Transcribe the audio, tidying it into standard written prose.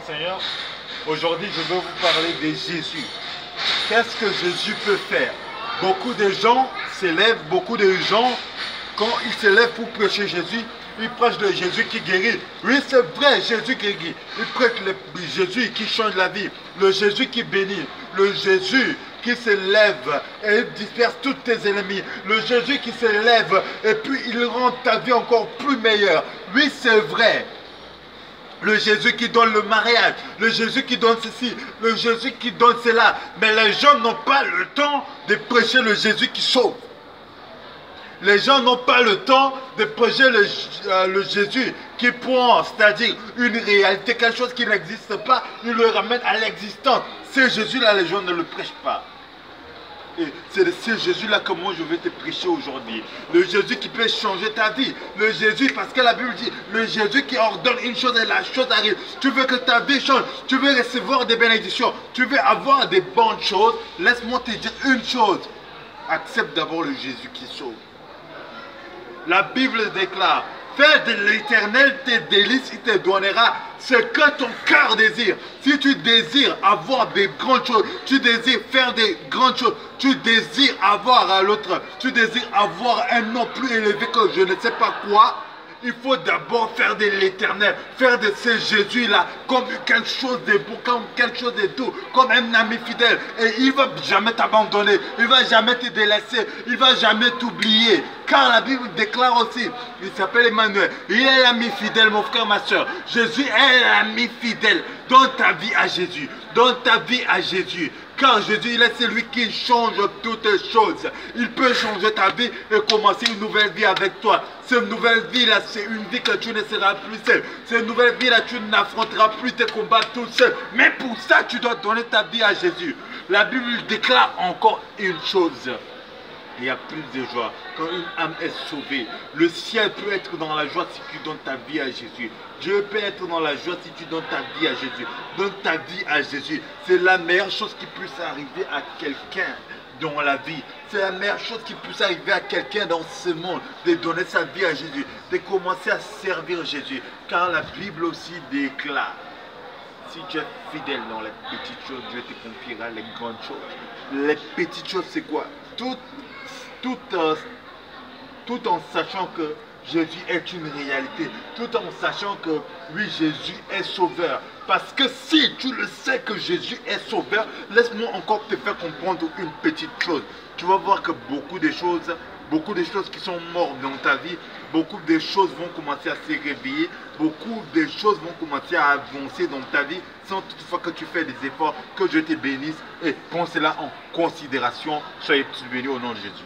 Seigneur. Aujourd'hui, je veux vous parler de Jésus. Qu'est-ce que Jésus peut faire? Beaucoup de gens s'élèvent, quand ils s'élèvent pour prêcher Jésus, ils prêchent de Jésus qui guérit. Oui, c'est vrai, Jésus qui guérit. Ils prêchent le Jésus qui change la vie, le Jésus qui bénit, le Jésus qui se lève et disperse tous tes ennemis, le Jésus qui se lève et puis il rend ta vie encore plus meilleure. Oui, c'est vrai. Le Jésus qui donne le mariage, le Jésus qui donne ceci, le Jésus qui donne cela. Mais les gens n'ont pas le temps de prêcher le Jésus qui sauve. Les gens n'ont pas le temps de prêcher le Jésus qui prend, c'est-à-dire une réalité, quelque chose qui n'existe pas, il le ramène à l'existence. Ce Jésus-là, les gens ne le prêchent pas. Et c'est de ce Jésus-là que moi je vais te prêcher aujourd'hui. Le Jésus qui peut changer ta vie. Le Jésus, parce que la Bible dit, le Jésus qui ordonne une chose et la chose arrive. Tu veux que ta vie change, tu veux recevoir des bénédictions, tu veux avoir des bonnes choses. Laisse-moi te dire une chose. Accepte d'abord le Jésus qui sauve. La Bible déclare, fais de l'Éternel tes délices, il te donnera ce que ton cœur désire. Si tu désires avoir des grandes choses, tu désires faire des grandes choses, tu désires avoir à l'autre, tu désires avoir un nom plus élevé que je ne sais pas quoi, il faut d'abord faire de l'Éternel, faire de ce Jésus-là comme quelque chose de beau, comme quelque chose de doux, comme un ami fidèle. Et il ne va jamais t'abandonner, il ne va jamais te délaisser, il ne va jamais t'oublier. Car la Bible déclare aussi, il s'appelle Emmanuel, il est l'ami fidèle, mon frère, ma soeur. Jésus est l'ami fidèle. Donne ta vie à Jésus, donne ta vie à Jésus. Car Jésus, il est celui qui change toutes choses. Il peut changer ta vie et commencer une nouvelle vie avec toi. Cette nouvelle vie-là, c'est une vie que tu ne seras plus seul. Cette nouvelle vie-là, tu n'affronteras plus tes combats tout seul. Mais pour ça, tu dois donner ta vie à Jésus. La Bible déclare encore une chose. Il y a plus de joie quand une âme est sauvée. Le ciel peut être dans la joie si tu donnes ta vie à Jésus. Dieu peut être dans la joie si tu donnes ta vie à Jésus. Donne ta vie à Jésus. C'est la meilleure chose qui puisse arriver à quelqu'un dans la vie. C'est la meilleure chose qui puisse arriver à quelqu'un dans ce monde. De donner sa vie à Jésus. De commencer à servir Jésus. Car la Bible aussi déclare. Si tu es fidèle dans les petites choses, Dieu te confiera les grandes choses. Les petites choses, c'est quoi? Tout en sachant que Jésus est une réalité, tout en sachant que oui, Jésus est sauveur. Parce que si tu le sais que Jésus est sauveur, laisse-moi encore te faire comprendre une petite chose. Tu vas voir que beaucoup de choses qui sont mortes dans ta vie, beaucoup de choses vont commencer à se réveiller, beaucoup de choses vont commencer à avancer dans ta vie sans toutefois que tu fais des efforts. Que Dieu te bénisse et prends cela en considération. Soyez tous bénis au nom de Jésus.